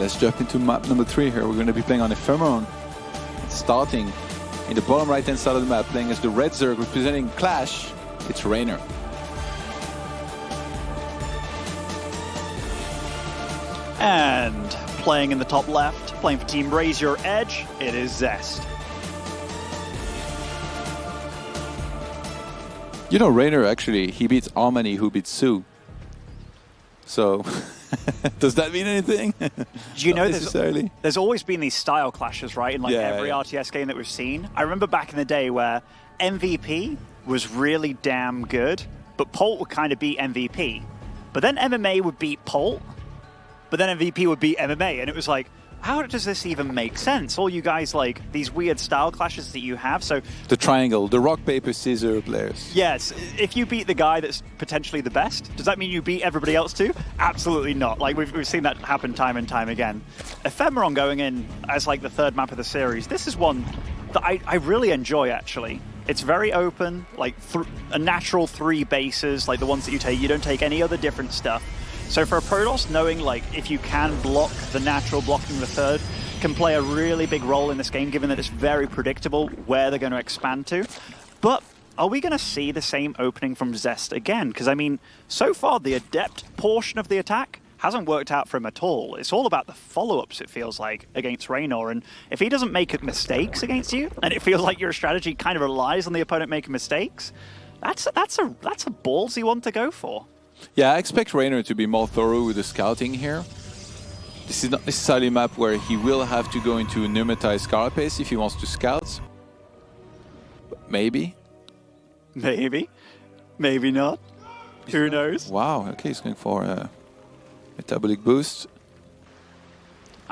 let's jump into map number 3 here. We're going to be playing on Ephemeron. Starting in the bottom right-hand side of the map, playing as the Red Zerg, representing Clash. It's Reynor. And playing in the top left, playing for Team Raise Your Edge, it is Zest. You know, Reynor actually, he beats Armani, who beats Sue. So, does that mean anything? Do you know there's always been these style clashes, right? In like every RTS game that we've seen. I remember back in the day where MVP was really damn good, but Polt would kind of beat MVP. But then MMA would beat Polt, but then MVP would beat MMA. And it was like, how does this even make sense? All you guys, like, these weird style clashes that you have. So the triangle, the rock, paper, scissors players. Yes, if you beat the guy that's potentially the best, does that mean you beat everybody else too? Absolutely not. Like, we've seen that happen time and time again. Ephemeron going in as, like, the third map of the series, this is one that I really enjoy, actually. It's very open, like, a natural 3 bases, like the ones that you take. You don't take any other different stuff. So for a Protoss, knowing like if you can block the natural blocking the third can play a really big role in this game, given that it's very predictable where they're going to expand to. But are we going to see the same opening from Zest again? Because I mean, so far the Adept portion of the attack hasn't worked out for him at all. It's all about the follow-ups, it feels like, against Reynor. And if he doesn't make mistakes against you, and it feels like your strategy kind of relies on the opponent making mistakes, that's a ballsy one to go for. Yeah, I expect Reynor to be more thorough with the scouting here. This is not necessarily a map where he will have to go into Pneumatized Carapace if he wants to scout. But maybe. Maybe. Maybe not. Who knows? Wow, okay, he's going for a metabolic boost.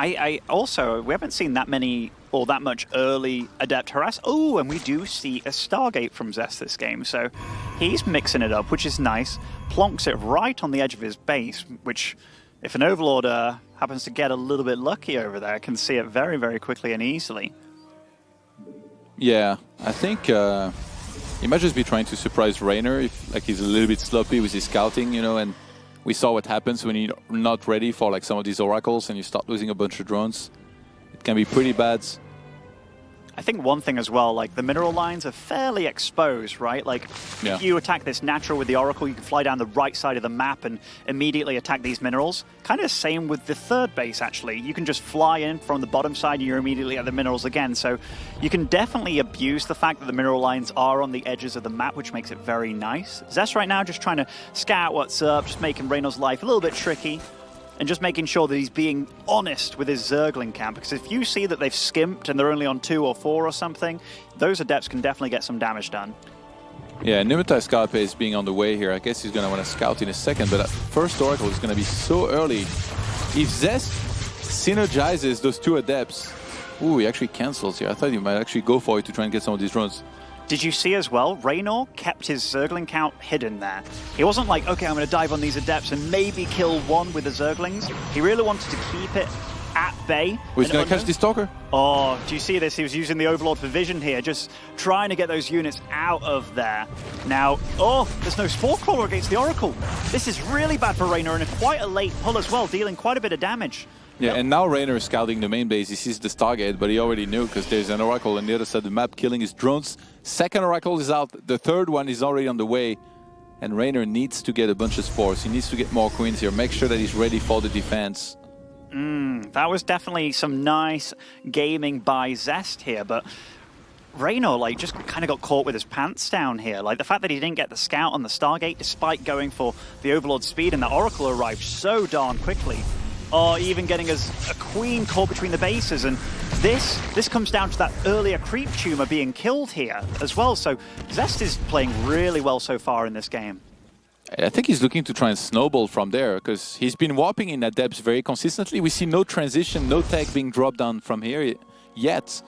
I also, we haven't seen that many or that much early Adept harass. Oh, and we do see a Stargate from Zest this game, so he's mixing it up, which is nice. Plonks it right on the edge of his base, which, if an Overlord happens to get a little bit lucky over there, can see it very, very quickly and easily. Yeah, I think he might just be trying to surprise Reynor if like he's a little bit sloppy with his scouting, you know, and we saw what happens when you're not ready for like some of these oracles and you start losing a bunch of drones. It can be pretty bad. I think one thing as well, like the mineral lines are fairly exposed, right? Like if you attack this natural with the Oracle, you can fly down the right side of the map and immediately attack these minerals. Kind of same with the third base, actually. You can just fly in from the bottom side and you're immediately at the minerals again. So you can definitely abuse the fact that the mineral lines are on the edges of the map, which makes it very nice. Zest right now just trying to scout what's up, just making Reynor's life a little bit tricky. And just making sure that he's being honest with his Zergling camp. Because if you see that they've skimped and they're only on 2 or 4 or something, those Adepts can definitely get some damage done. Yeah, Pneumatized Carapace being on the way here. I guess he's going to want to scout in a second, but that first Oracle is going to be so early. If Zest synergizes those 2 Adepts... Ooh, he actually cancels here. I thought he might actually go for it to try and get some of these drones. Did you see as well, Reynor kept his Zergling count hidden there. He wasn't like, okay, I'm going to dive on these Adepts and maybe kill one with the Zerglings. He really wanted to keep it at bay. Oh, he's going to catch the Stalker? Oh, do you see this? He was using the Overlord for vision here, just trying to get those units out of there. Now, oh, there's no Spore Crawler against the Oracle. This is really bad for Reynor and quite a late pull as well, dealing quite a bit of damage. Yeah, and now Reynor is scouting the main base. He sees the Stargate, but he already knew because there's an Oracle on the other side of the map killing his drones. Second Oracle is out. The third one is already on the way. And Reynor needs to get a bunch of spores. He needs to get more queens here. Make sure that he's ready for the defense. That was definitely some nice gaming by Zest here, but Reynor like just kind of got caught with his pants down here. Like the fact that he didn't get the scout on the Stargate despite going for the Overlord speed, and the Oracle arrived so darn quickly. Or even getting as a queen caught between the bases, and this comes down to that earlier creep tumor being killed here as well. So Zest is playing really well so far in this game. I think he's looking to try and snowball from there because he's been warping in Adepts very consistently. We see no transition, no tech being dropped down from here yet.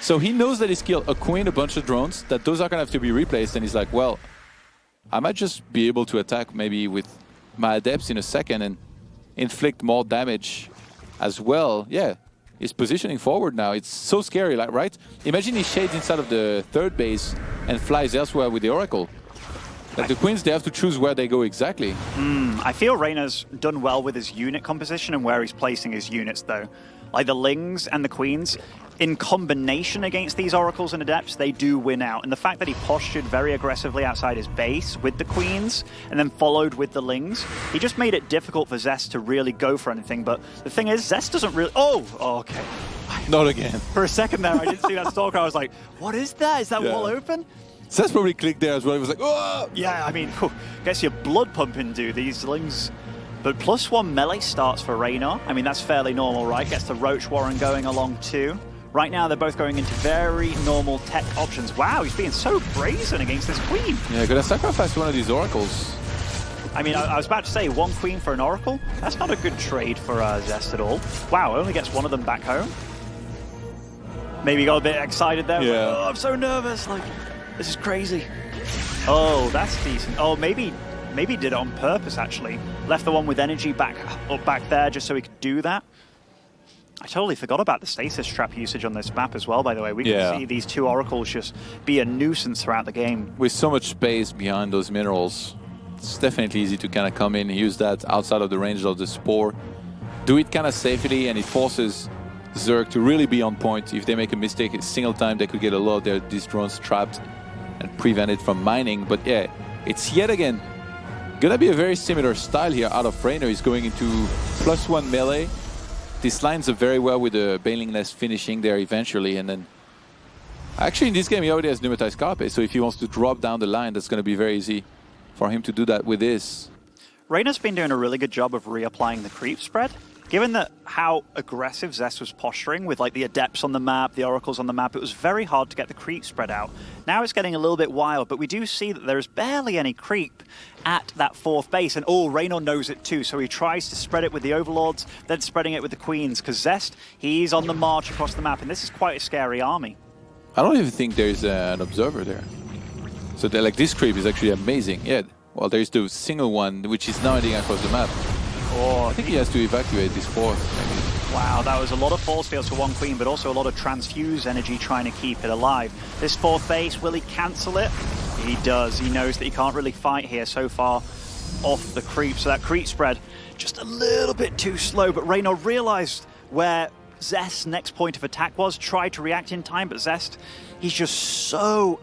So he knows that he's killed a queen, a bunch of drones, that those are going to have to be replaced, and he's like, well, I might just be able to attack maybe with my Adepts in a second and inflict more damage as well. Yeah, he's positioning forward now. It's so scary, like, right? Imagine he shades inside of the third base and flies elsewhere with the Oracle. Like the Queens, they have to choose where they go exactly. I feel Reynor's done well with his unit composition and where he's placing his units, though. Like the Lings and the Queens, in combination against these Oracles and Adepts, they do win out. And the fact that he postured very aggressively outside his base with the Queens and then followed with the Lings, he just made it difficult for Zest to really go for anything. But the thing is, Zest doesn't really... Oh, okay. Not again. For a second there, I didn't see that Stalker. I was like, what is that? Is that wall open? Zest probably clicked there as well. He was like, oh! Yeah, I mean, gets your blood pumping, dude, these Lings. But +1 melee starts for Reynor. I mean, that's fairly normal, right? Gets the Roach Warren going along too. Right now, they're both going into very normal tech options. Wow, he's being so brazen against this Queen. Yeah, gonna sacrifice one of these Oracles. I mean, I was about to say, 1 Queen for an Oracle? That's not a good trade for Zest at all. Wow, only gets one of them back home. Maybe got a bit excited there. Yeah. Like, oh, I'm so nervous. Like, this is crazy. Oh, that's decent. Oh, maybe did it on purpose, actually. Left the one with energy back there just so he could do that. I totally forgot about the stasis trap usage on this map as well, by the way. We can see these 2 Oracles just be a nuisance throughout the game. With so much space behind those minerals, it's definitely easy to kind of come in and use that outside of the range of the Spore. Do it kind of safely, and it forces Zerg to really be on point. If they make a mistake a single time, they could get a lot of these drones trapped and prevent it from mining. But yeah, it's yet again gonna be a very similar style here out of Reynor. He's going into +1 melee. This lines up very well with the Baneling Nest finishing there eventually, and then actually in this game he already has Pneumatized Carpe, so if he wants to drop down the line, that's going to be very easy for him to do that with this. Reynor's been doing a really good job of reapplying the creep spread. Given that how aggressive Zest was posturing with like the Adepts on the map, the Oracles on the map, it was very hard to get the creep spread out. Now it's getting a little bit wild, but we do see that there's barely any creep at that 4th base, and Reynor knows it too, so he tries to spread it with the Overlords, then spreading it with the Queens, because Zest, he's on the march across the map, and this is quite a scary army. I don't even think there's an observer there. So like this creep is actually amazing. Yeah, well, there's the single one, which is now heading across the map. Oh, I think he has to evacuate this 4th, maybe. Wow, that was a lot of force fields for 1 Queen, but also a lot of transfuse energy trying to keep it alive. This 4th base, will he cancel it? He does. He knows that he can't really fight here so far off the creep, so that creep spread just a little bit too slow, but Reynor realized where Zest's next point of attack was, tried to react in time, but Zest, he's just so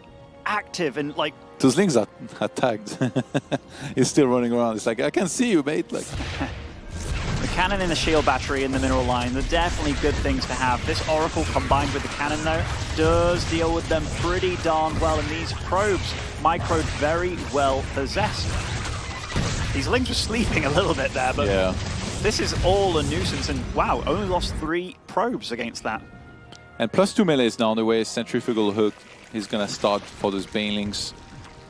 active and like... Those Lings are tagged. He's still running around. It's like, I can see you, mate. Like... The cannon and the shield battery in the mineral line, they're definitely good things to have. This Oracle combined with the cannon, though, does deal with them pretty darn well, and these probes microed very well for Zest. These Lings were sleeping a little bit there, but this is all a nuisance, and wow, only lost 3 probes against that. And +2 melee is now on the way. Centrifugal Hook is going to start for those Banelings.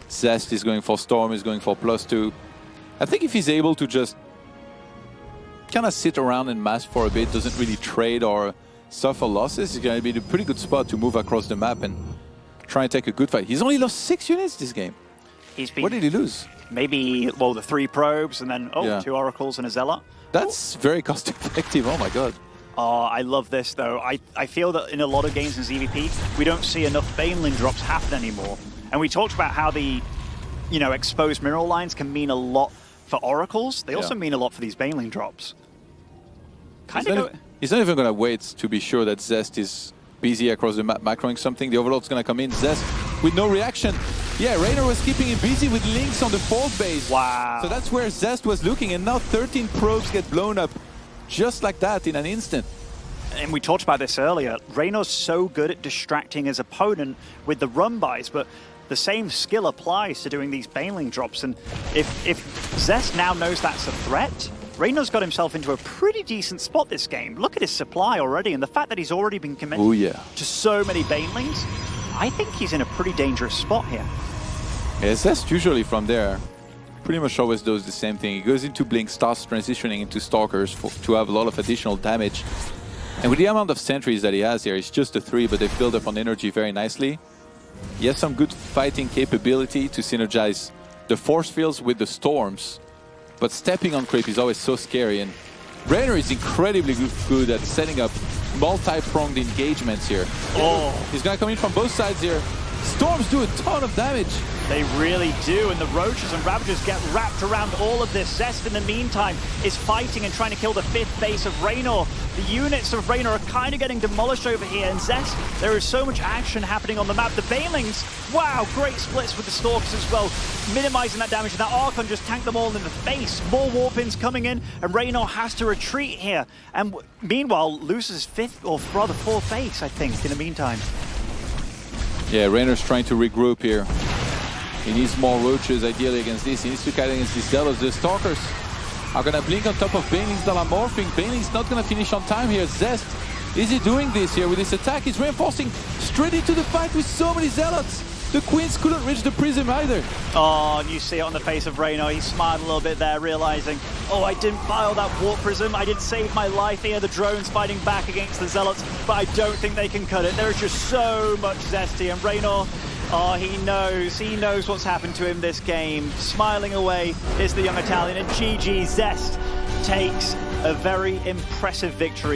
Zest is going for Storm, is going for +2. I think if he's able to just kind of sit around and mass for a bit, doesn't really trade or suffer losses, he's going to be in a pretty good spot to move across the map and try and take a good fight. He's only lost 6 units this game. What did he lose? Maybe, well, the 3 probes and then, 2 Oracles and a Zealot. That's very cost effective, oh my god. Oh, I love this, though. I feel that in a lot of games in ZvP, we don't see enough Baneling drops happen anymore. And we talked about how the, exposed mineral lines can mean a lot for Oracles. They also mean a lot for these Baneling drops. He's not even going to wait to be sure that Zest is busy across the map macroing something. The Overlord's going to come in. Zest with no reaction. Yeah, Reynor was keeping him busy with Lynx on the 4th base. Wow. So that's where Zest was looking, and now 13 probes get blown up just like that in an instant. And we talked about this earlier. Reynor's so good at distracting his opponent with the run-bys, but the same skill applies to doing these Baneling drops. And if Zest now knows that's a threat, Reynor's got himself into a pretty decent spot this game. Look at his supply already, and the fact that he's already been committed to so many Banelings, I think he's in a pretty dangerous spot here. Yeah, Zest usually from there pretty much always does the same thing. He goes into Blink, starts transitioning into Stalkers to have a lot of additional damage. And with the amount of sentries that he has here, it's just a 3, but they've built up on energy very nicely. He has some good fighting capability to synergize the force fields with the storms. But stepping on creep is always so scary, and Reynor is incredibly good at setting up multi-pronged engagements here. Oh, he's gonna come in from both sides here. Storms do a ton of damage. They really do, and the Roaches and Ravagers get wrapped around all of this. Zest, in the meantime, is fighting and trying to kill the 5th base of Reynor. The units of Reynor are kind of getting demolished over here, and Zest, there is so much action happening on the map. The Banelings, wow, great splits with the Stalkers as well, minimizing that damage, and that Archon just tanked them all in the face. More Warpins coming in, and Reynor has to retreat here, and meanwhile, loses 5th, or rather 4th base, I think, in the meantime. Yeah, Reynor's trying to regroup here. He needs more Roaches, ideally, against this. He needs to cut against these Zealots. The Stalkers are going to blink on top of Banelings that are morphing. Banelings not going to finish on time here. Zest, is he doing this here with this attack? He's reinforcing straight into the fight with so many Zealots. The Queens couldn't reach the Prism either. Oh, and you see it on the face of Reynor. He smiled a little bit there, realizing, oh, I didn't file that Warp Prism. I did save my life here. The drones fighting back against the Zealots, but I don't think they can cut it. There is just so much Zesty, and Reynor, oh, he knows what's happened to him this game. Smiling away is the young Italian, and GG Zest takes a very impressive victory.